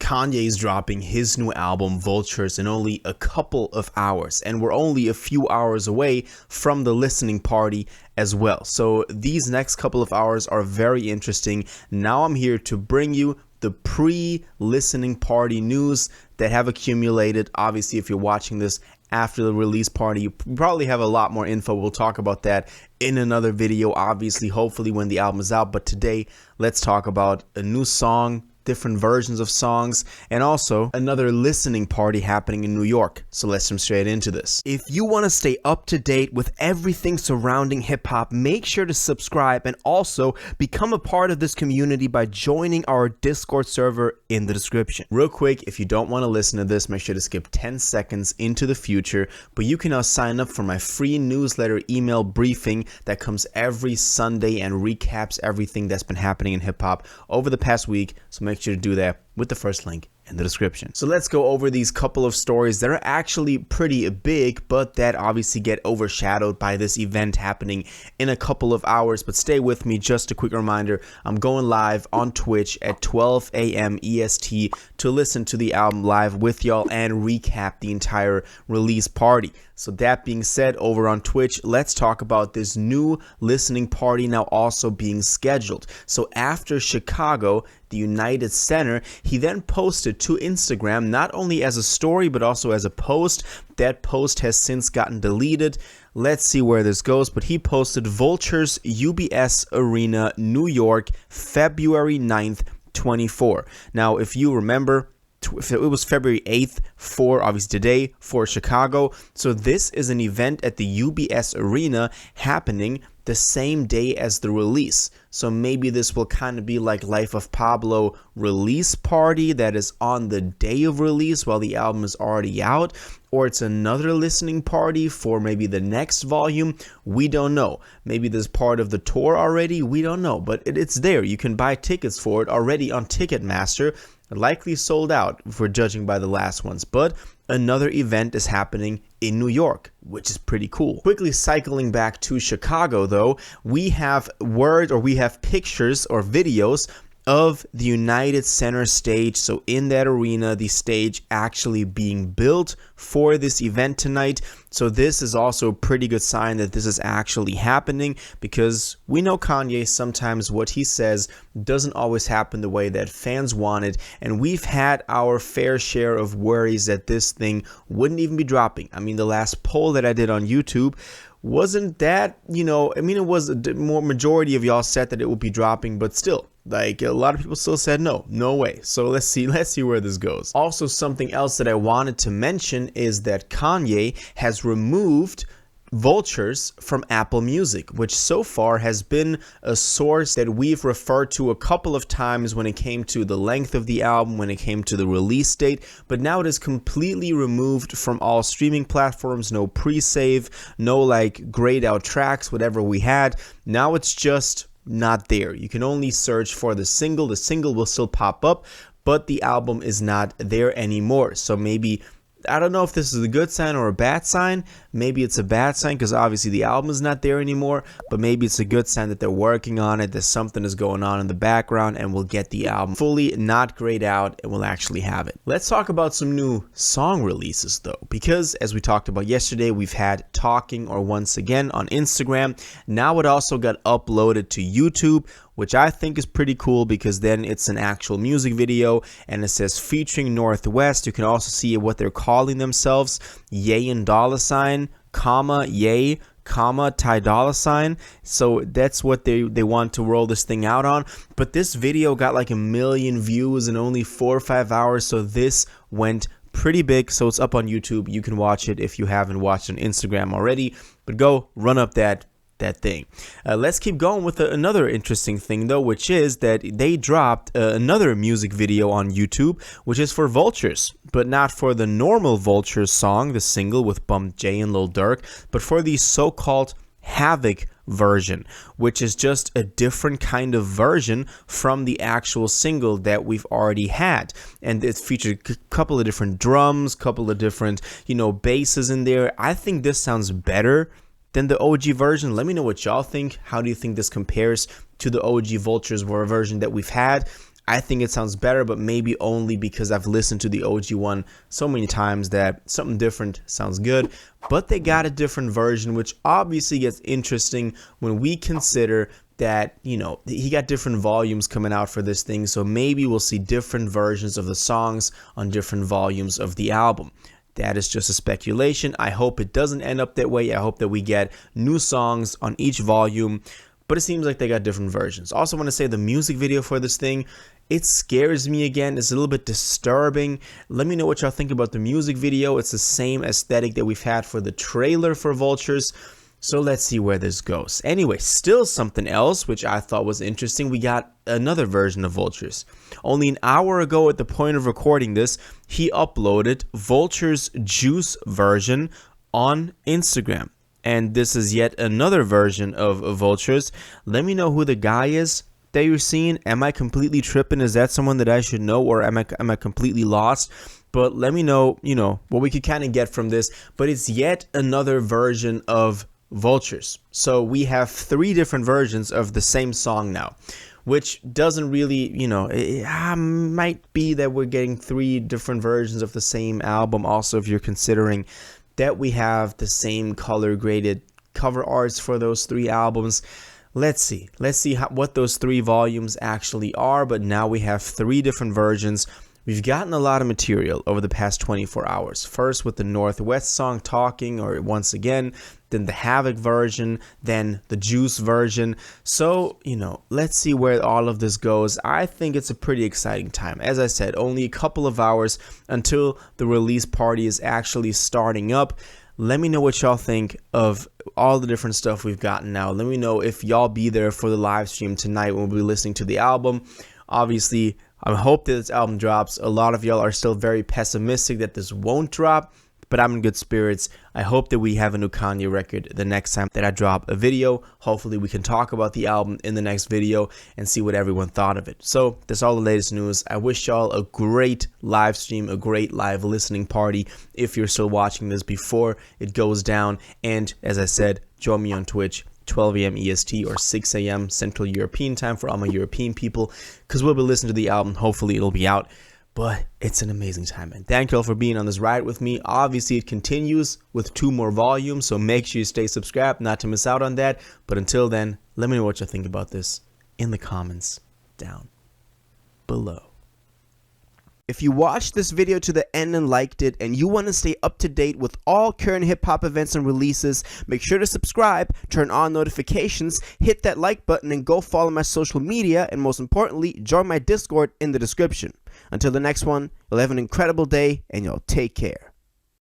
Kanye is dropping his new album Vultures in only a couple of hours, and we're only a few hours away from the listening party as well. So these next couple of hours are very interesting. Now I'm here to bring you the pre-listening party news that have accumulated. Obviously, if you're watching this after the release party, you probably have a lot more info. We'll talk about that in another video, obviously, hopefully when the album is out. But today, let's talk about a new song, different versions of songs, and also another listening party happening in New York. So let's jump straight into this. If you want to stay up to date with everything surrounding hip-hop, make sure to subscribe and also become a part of this community by joining our Discord server in the description. Real quick, if you don't want to listen to this, make sure to skip 10 seconds into the future, but you can now sign up for my free newsletter email briefing that comes every Sunday and recaps everything that's been happening in hip-hop over the past week. So make sure to do that with the first link in the description. So let's go over these couple of stories that are actually pretty big, but that obviously get overshadowed by this event happening in a couple of hours. But stay with me. Just a quick reminder, I'm going live on Twitch at 12 a.m. EST to listen to the album live with y'all and recap the entire release party. So that being said, over on Twitch, let's talk about this new listening party now also being scheduled. So after Chicago, the United Center, he then posted to Instagram, not only as a story, but also as a post. That post has since gotten deleted. Let's see where this goes. But he posted Vultures, UBS Arena, New York, February 9th, 24. Now, if you remember, it was February 8th for, obviously today, for Chicago. So this is an event at the UBS Arena happening the same day as the release. So maybe this will kind of be like Life of Pablo release party that is on the day of release while the album is already out, or it's another listening party for maybe the next volume. We don't know. Maybe there's part of the tour already. We don't know, but it's there. You can buy tickets for it already on Ticketmaster. Likely sold out if we're judging by the last ones, but another event is happening in New York, which is pretty cool. Quickly cycling back to Chicago though, we have pictures or videos of the United Center stage. So in that arena, the stage actually being built for this event tonight. So this is also a pretty good sign that this is actually happening, because we know Kanye, sometimes what he says doesn't always happen the way that fans want it. And we've had our fair share of worries that this thing wouldn't even be dropping. I mean, the last poll that I did on YouTube wasn't that, it was a more majority of y'all said that it would be dropping, but still, like, a lot of people still said no way. So let's see where this goes. Also, something else that I wanted to mention is that Kanye has removed Vultures from Apple Music, which so far has been a source that we've referred to a couple of times when it came to the length of the album, when it came to the release date, but now it is completely removed from all streaming platforms. No pre-save, no like grayed out tracks, whatever we had. Now it's just not there. You can only search for the single. The single will still pop up, but the album is not there anymore. So maybe, I don't know if this is a good sign or a bad sign. Maybe it's a bad sign because obviously the album is not there anymore, but maybe it's a good sign that they're working on it, that something is going on in the background, and we'll get the album fully not grayed out and we'll actually have it. Let's talk about some new song releases though, because as we talked about yesterday, we've had Talking or Once Again on Instagram. Now it also got uploaded to YouTube, which I think is pretty cool because then it's an actual music video and it says featuring Northwest. You can also see what they're calling themselves, Ye and Dollar Sign, comma, Ye, comma, Ty Dolla Sign. So that's what they want to roll this thing out on. But this video got like 1 million views in only 4 or 5 hours. So this went pretty big. So it's up on YouTube. You can watch it if you haven't watched on Instagram already, but go run up that thing. Let's keep going with another interesting thing though, which is that they dropped another music video on YouTube, which is for Vultures, but not for the normal Vultures song, the single with Bump J and Lil Durk, but for the so-called Havoc version, which is just a different kind of version from the actual single that we've already had. And it featured a couple of different drums, couple of different, basses in there. I think this sounds better than the OG version. Let me know what y'all think. How do you think this compares to the OG Vultures version that we've had? I think it sounds better, but maybe only because I've listened to the OG one so many times that something different sounds good. But they got a different version, which obviously gets interesting when we consider that, you know, he got different volumes coming out for this thing. So maybe we'll see different versions of the songs on different volumes of the album. That is just a speculation. I hope it doesn't end up that way. I hope that we get new songs on each volume, but it seems like they got different versions. Also want to say the music video for this thing, it scares me again. It's a little bit disturbing. Let me know what y'all think about the music video. It's the same aesthetic that we've had for the trailer for Vultures. So let's see where this goes. Anyway, still something else which I thought was interesting. We got another version of Vultures. Only an hour ago at the point of recording this, he uploaded Vultures Juice version on Instagram. And this is yet another version of Vultures. Let me know who the guy is that you're seeing. Am I completely tripping? Is that someone that I should know, or am I completely lost? But let me know, you know, what we could kind of get from this. But it's yet another version of Vultures. So we have 3 different versions of the same song now, which doesn't really, you know, it might be that we're getting 3 different versions of the same album. Also, if you're considering that we have the same color graded cover arts for those 3 albums. Let's see what those 3 volumes actually are. But now we have 3 different versions. We've gotten a lot of material over the past 24 hours. First with the Northwest song Talking, or Once Again, then the Havoc version, then the Juice version. So, you know, let's see where all of this goes. I think it's a pretty exciting time. As I said, only a couple of hours until the release party is actually starting up. Let me know what y'all think of all the different stuff we've gotten now. Let me know if y'all be there for the live stream tonight when we'll be listening to the album. Obviously, I hope that this album drops. A lot of y'all are still very pessimistic that this won't drop, but I'm in good spirits. I hope that we have a new Kanye record the next time that I drop a video. Hopefully we can talk about the album in the next video and see what everyone thought of it. So that's all the latest news. I wish y'all a great live stream, a great live listening party if you're still watching this before it goes down. And as I said, join me on Twitch, 12 a.m. EST or 6 a.m. Central European time for all my European people, because we'll be listening to the album. Hopefully it'll be out. But it's an amazing time, and thank you all for being on this ride with me. Obviously, it continues with 2 more volumes, so make sure you stay subscribed not to miss out on that. But until then, let me know what you think about this in the comments down below. If you watched this video to the end and liked it, and you want to stay up to date with all current hip-hop events and releases, make sure to subscribe, turn on notifications, hit that like button, and go follow my social media, and most importantly, join my Discord in the description. Until the next one, you'll have an incredible day, and you'll take care.